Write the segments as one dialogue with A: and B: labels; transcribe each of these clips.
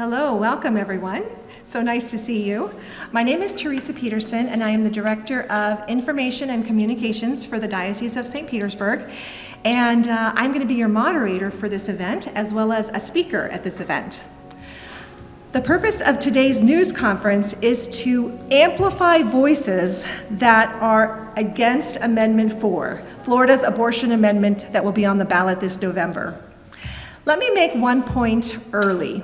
A: Hello, welcome everyone. So nice to see you. My name is Teresa Peterson, and I am the Director of Information and Communications for the Diocese of St. Petersburg. And I'm going to be your moderator for this event, as well as a speaker at this event. The purpose of today's news conference is to amplify voices that are against Amendment 4, Florida's abortion amendment that will be on the ballot this November. Let me make one point early.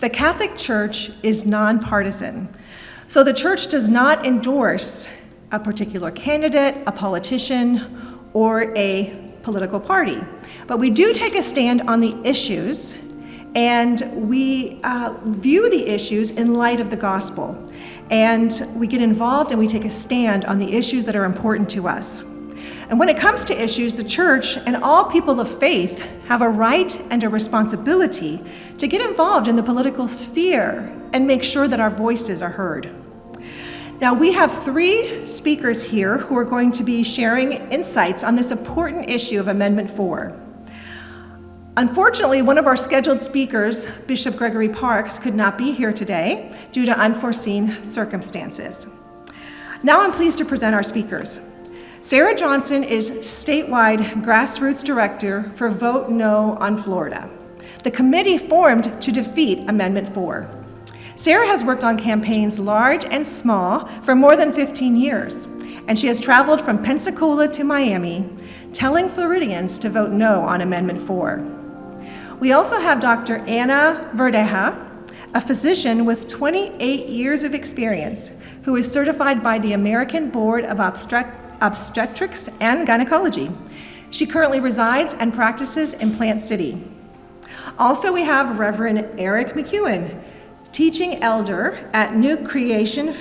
A: The Catholic Church is nonpartisan, so the Church does not endorse a particular candidate, a politician, or a political party. But we do take a stand on the issues, and we view the issues in light of the gospel. And we get involved and we take a stand on the issues that are important to us. And when it comes to issues, the Church and all people of faith have a right and a responsibility to get involved in the political sphere and make sure that our voices are heard. Now, we have 3 speakers here who are going to be sharing insights on this important issue of Amendment 4. Unfortunately, one of our scheduled speakers, Bishop Gregory Parks, could not be here today due to unforeseen circumstances. Now I'm pleased to present our speakers. Sara Johnson is Statewide Grassroots Director for Vote No on Florida, the committee formed to defeat Amendment 4. Sara has worked on campaigns large and small for more than 15 years, and she has traveled from Pensacola to Miami, telling Floridians to vote no on Amendment 4. We also have Dr. Anna Verdeja, a physician with 28 years of experience, who is certified by the American Board of Obstetrics and Gynecology. She currently resides and practices in Plant City. Also, we have Reverend Eric McEwan, teaching elder at New Creation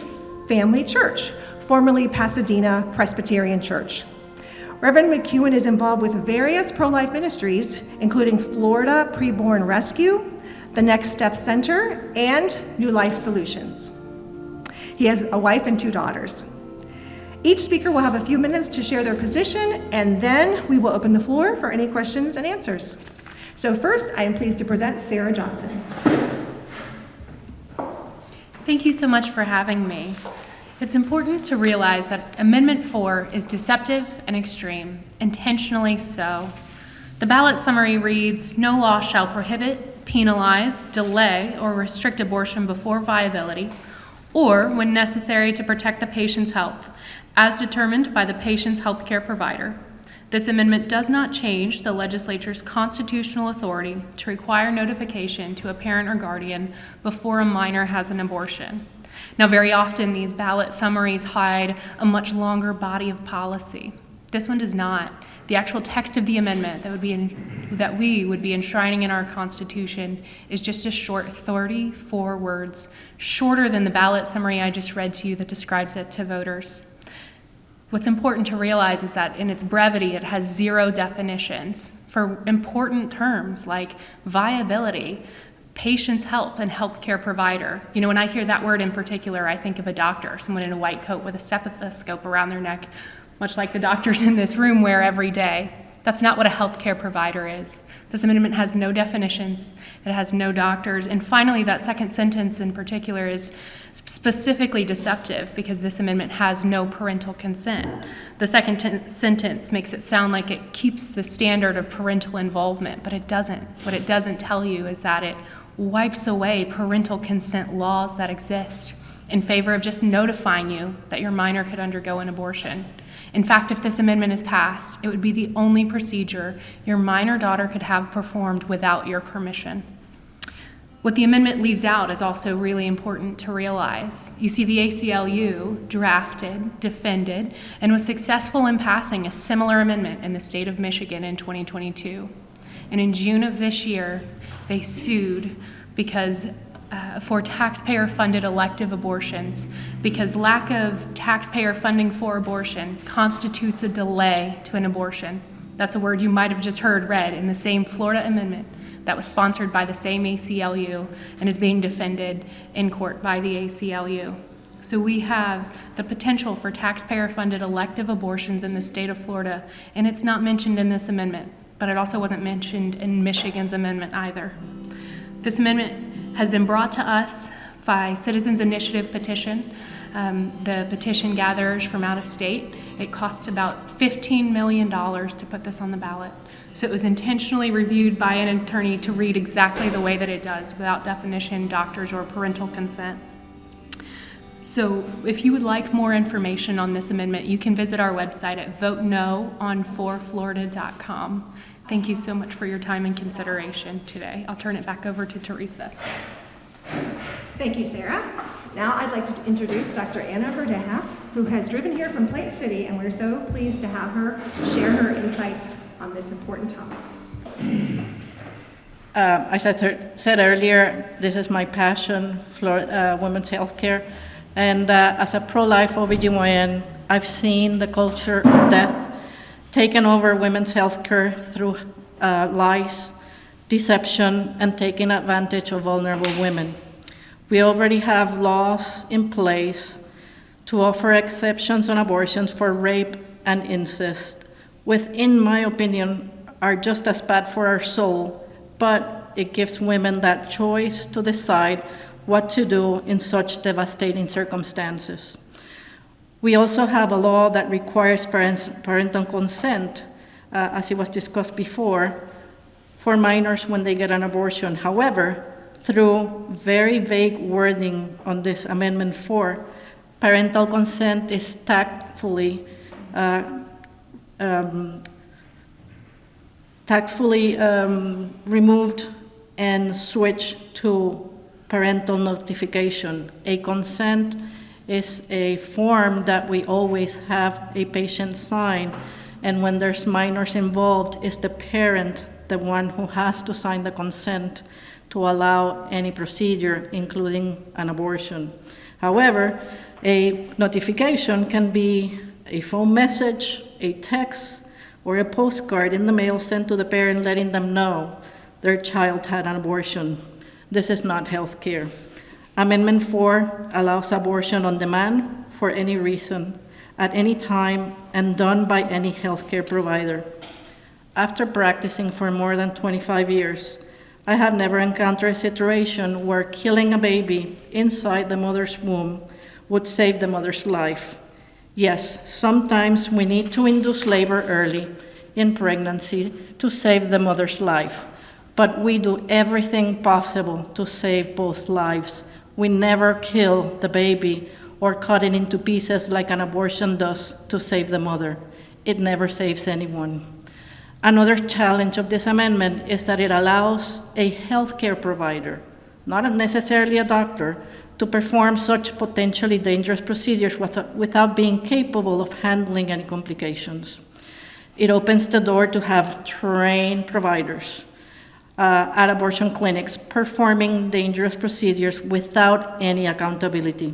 A: Family Church, formerly Pasadena Presbyterian Church. Reverend McEwan is involved with various pro-life ministries, including Florida Preborn Rescue, the Next Step Center, and New Life Solutions. He has a wife and 2 daughters. Each speaker will have a few minutes to share their position, and then we will open the floor for any questions and answers. So first, I am pleased to present Sara Johnson.
B: Thank you so much for having me. It's important to realize that Amendment 4 is deceptive and extreme, intentionally so. The ballot summary reads, "No law shall prohibit, penalize, delay, or restrict abortion before viability, or when necessary to protect the patient's health, as determined by the patient's healthcare provider. This amendment does not change the legislature's constitutional authority to require notification to a parent or guardian before a minor has an abortion." Now, very often these ballot summaries hide a much longer body of policy. This one does not. The actual text of the amendment that we would be enshrining in our Constitution is just a short 34 words, shorter than the ballot summary I just read to you that describes it to voters. What's important to realize is that in its brevity, it has 0 definitions for important terms like viability, patient's health, and healthcare provider. You know, when I hear that word in particular, I think of a doctor, someone in a white coat with a stethoscope around their neck, much like the doctors in this room wear every day. That's not what a healthcare provider is. This amendment has no definitions, it has no doctors, and finally, that second sentence in particular is specifically deceptive because this amendment has no parental consent. The second sentence makes it sound like it keeps the standard of parental involvement, but it doesn't. What it doesn't tell you is that it wipes away parental consent laws that exist in favor of just notifying you that your minor could undergo an abortion. In fact, if this amendment is passed, it would be the only procedure your minor daughter could have performed without your permission. What the amendment leaves out is also really important to realize. You see, the ACLU drafted, defended, and was successful in passing a similar amendment in the state of Michigan in 2022. And in June of this year, they sued because for taxpayer-funded elective abortions, because lack of taxpayer funding for abortion constitutes a delay to an abortion. That's a word you might have just heard read in the same Florida amendment that was sponsored by the same ACLU and is being defended in court by the ACLU. So we have the potential for taxpayer-funded elective abortions in the state of Florida, and it's not mentioned in this amendment, but it also wasn't mentioned in Michigan's amendment either. This amendment has been brought to us by Citizens Initiative petition. The petition gatherers from out of state. It cost about $15 million to put this on the ballot. So it was intentionally reviewed by an attorney to read exactly the way that it does, without definition, doctors, or parental consent. So if you would like more information on this amendment, you can visit our website at votenooon4florida.com. Thank you so much for your time and consideration today. I'll turn it back over to Teresa.
A: Thank you, Sara. Now I'd like to introduce Dr. Anna Verdeja, who has driven here from Plant City, and we're so pleased to have her share her insights on this important topic.
C: As I said earlier, this is my passion, women's healthcare. And as a pro-life OBGYN, I've seen the culture of death taken over women's healthcare through lies, deception, and taking advantage of vulnerable women. We already have laws in place to offer exceptions on abortions for rape and incest, which, in my opinion, are just as bad for our soul, but it gives women that choice to decide what to do in such devastating circumstances. We also have a law that requires parental consent, as it was discussed before, for minors when they get an abortion. However, through very vague wording on this Amendment 4, parental consent is tactfully removed and switched to parental notification. A consent is a form that we always have a patient sign, and when there's minors involved, it's the parent, the one who has to sign the consent to allow any procedure, including an abortion. However, a notification can be a phone message, a text, or a postcard in the mail sent to the parent letting them know their child had an abortion. This is not health care. Amendment 4 allows abortion on demand for any reason, at any time, and done by any healthcare provider. After practicing for more than 25 years, I have never encountered a situation where killing a baby inside the mother's womb would save the mother's life. Yes, sometimes we need to induce labor early in pregnancy to save the mother's life, but we do everything possible to save both lives. We never kill the baby or cut it into pieces like an abortion does to save the mother. It never saves anyone. Another challenge of this amendment is that it allows a healthcare provider, not necessarily a doctor, to perform such potentially dangerous procedures without being capable of handling any complications. It opens the door to have trained providers at abortion clinics performing dangerous procedures without any accountability.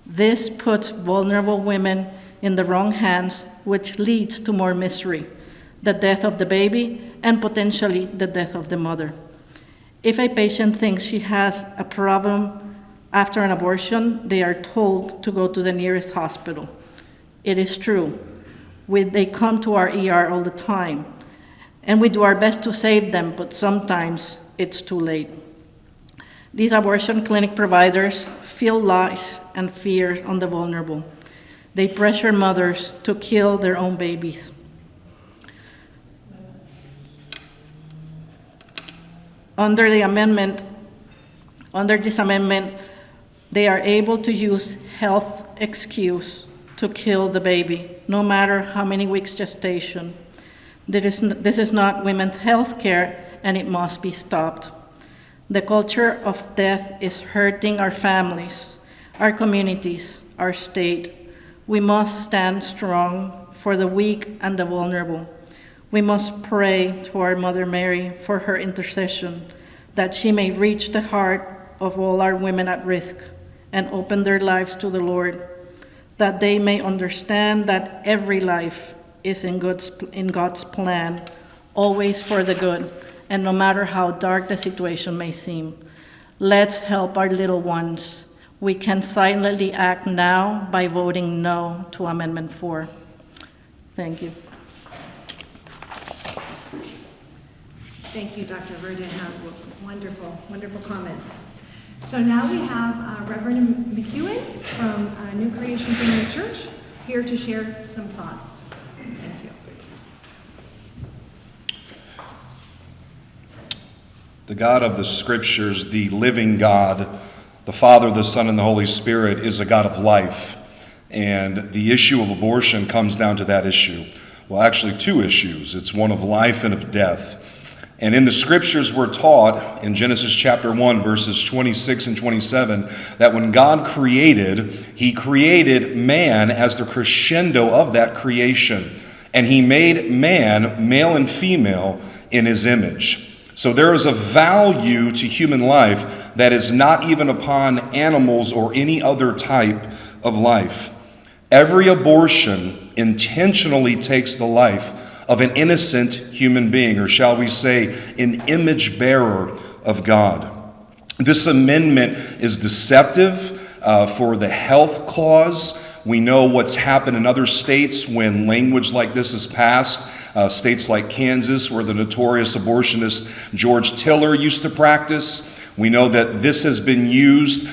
C: This puts vulnerable women in the wrong hands, which leads to more misery, the death of the baby, and potentially the death of the mother. If a patient thinks she has a problem after an abortion, they are told to go to the nearest hospital. It is true. They come to our ER all the time, and we do our best to save them, but sometimes it's too late. These abortion clinic providers feel lies and fears on the vulnerable. They pressure mothers to kill their own babies. Under this amendment, they are able to use health excuse to kill the baby, no matter how many weeks gestation. This is not women's health care, and it must be stopped. The culture of death is hurting our families, our communities, our state. We must stand strong for the weak and the vulnerable. We must pray to our Mother Mary for her intercession, that she may reach the heart of all our women at risk and open their lives to the Lord, that they may understand that every life is in God's plan, always for the good, and no matter how dark the situation may seem. Let's help our little ones. We can silently act now by voting no to Amendment 4. Thank you.
A: Thank you, Dr. Verdeja. Wonderful, wonderful comments. So now we have Reverend McEwan from New Creation Family Church here to share some thoughts. Thank you.
D: The God of the Scriptures, the living God, the Father, the Son, and the Holy Spirit, is a God of life. And the issue of abortion comes down to that issue. Well, actually, two issues. It's one of life and of death. And in the Scriptures, we're taught in Genesis chapter 1, verses 26 and 27, that when God created, He created man as the crescendo of that creation. And He made man, male and female, in His image. So there is a value to human life that is not even upon animals or any other type of life. Every abortion intentionally takes the life of an innocent human being, or shall we say, an image bearer of God. This amendment is deceptive for the health clause. We know what's happened in other states when language like this is passed. States like Kansas, where the notorious abortionist George Tiller used to practice. We know that this has been used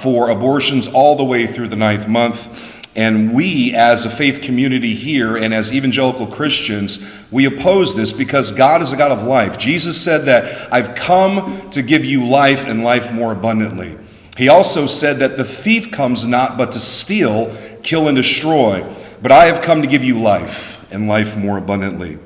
D: for abortions all the way through the 9th month. And we, as a faith community here and as evangelical Christians, we oppose this because God is a God of life. Jesus said that I've come to give you life and life more abundantly. He also said that the thief comes not but to steal, kill, and destroy. But I have come to give you life and life more abundantly.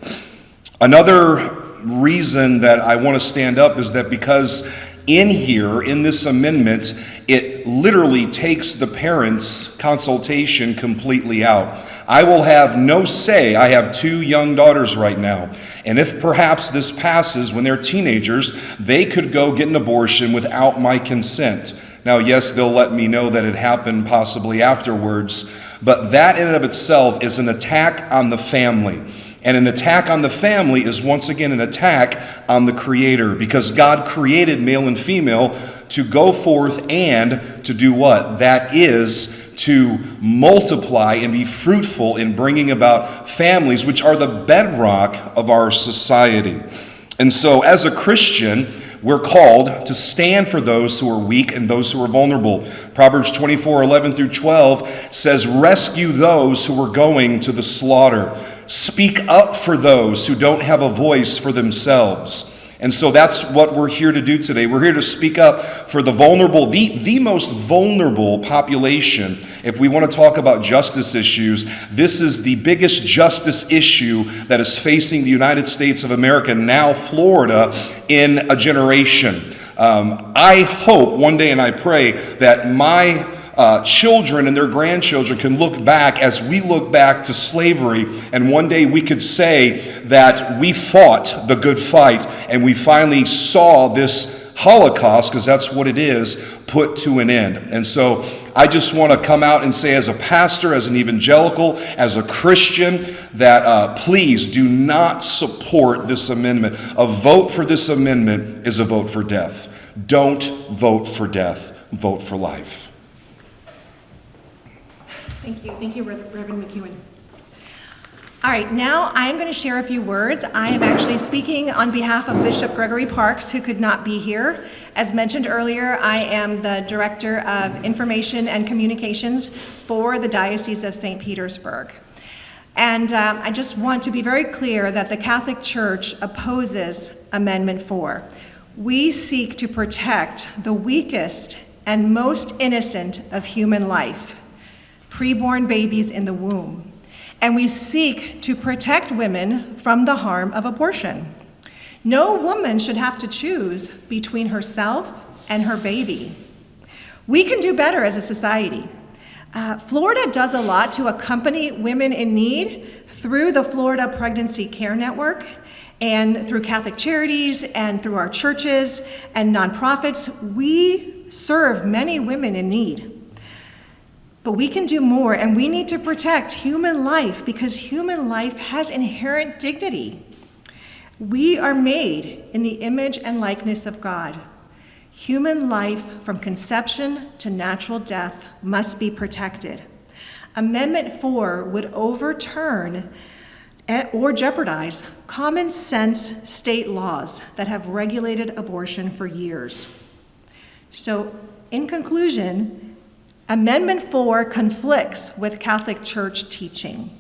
D: Another reason that I want to stand up is that because in here, in this amendment, it literally takes the parents' consultation completely out. I will have no say. I have 2 young daughters right now. And if perhaps this passes when they're teenagers, they could go get an abortion without my consent. Now, yes, they'll let me know that it happened possibly afterwards, but that in and of itself is an attack on the family. And an attack on the family is once again an attack on the Creator, because God created male and female to go forth and to do what? That is to multiply and be fruitful in bringing about families, which are the bedrock of our society. And so as a Christian, we're called to stand for those who are weak and those who are vulnerable. Proverbs 24:11 through 12 says, rescue those who are going to the slaughter. Speak up for those who don't have a voice for themselves. And so that's what we're here to do today. We're here to speak up for the vulnerable, the most vulnerable population. If we want to talk about justice issues, this is the biggest justice issue that is facing the United States of America, now Florida, in a generation. I hope one day, and I pray, that my children and their grandchildren can look back as we look back to slavery, and one day we could say that we fought the good fight and we finally saw this Holocaust, because that's what it is, put to an end. And so I just want to come out and say, as a pastor, as an evangelical, as a Christian, that please do not support this amendment. A vote for this amendment is a vote for death. Don't vote for death. Vote for life.
A: Thank you. Thank you, Reverend McEwan. All right, now I am going to share a few words. I am actually speaking on behalf of Bishop Gregory Parks, who could not be here. As mentioned earlier, I am the Director of Information and Communications for the Diocese of St. Petersburg. And I just want to be very clear that the Catholic Church opposes Amendment 4. We seek to protect the weakest and most innocent of human life, preborn babies in the womb. And we seek to protect women from the harm of abortion. No woman should have to choose between herself and her baby. We can do better as a society. Florida does a lot to accompany women in need through the Florida Pregnancy Care Network and through Catholic Charities and through our churches and nonprofits. We serve many women in need. But we can do more, and we need to protect human life because human life has inherent dignity. We are made in the image and likeness of God. Human life from conception to natural death must be protected. Amendment 4 would overturn or jeopardize common sense state laws that have regulated abortion for years. So, in conclusion, Amendment 4 conflicts with Catholic Church teaching.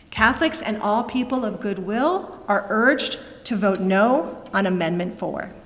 A: Catholics and all people of goodwill are urged to vote no on Amendment 4.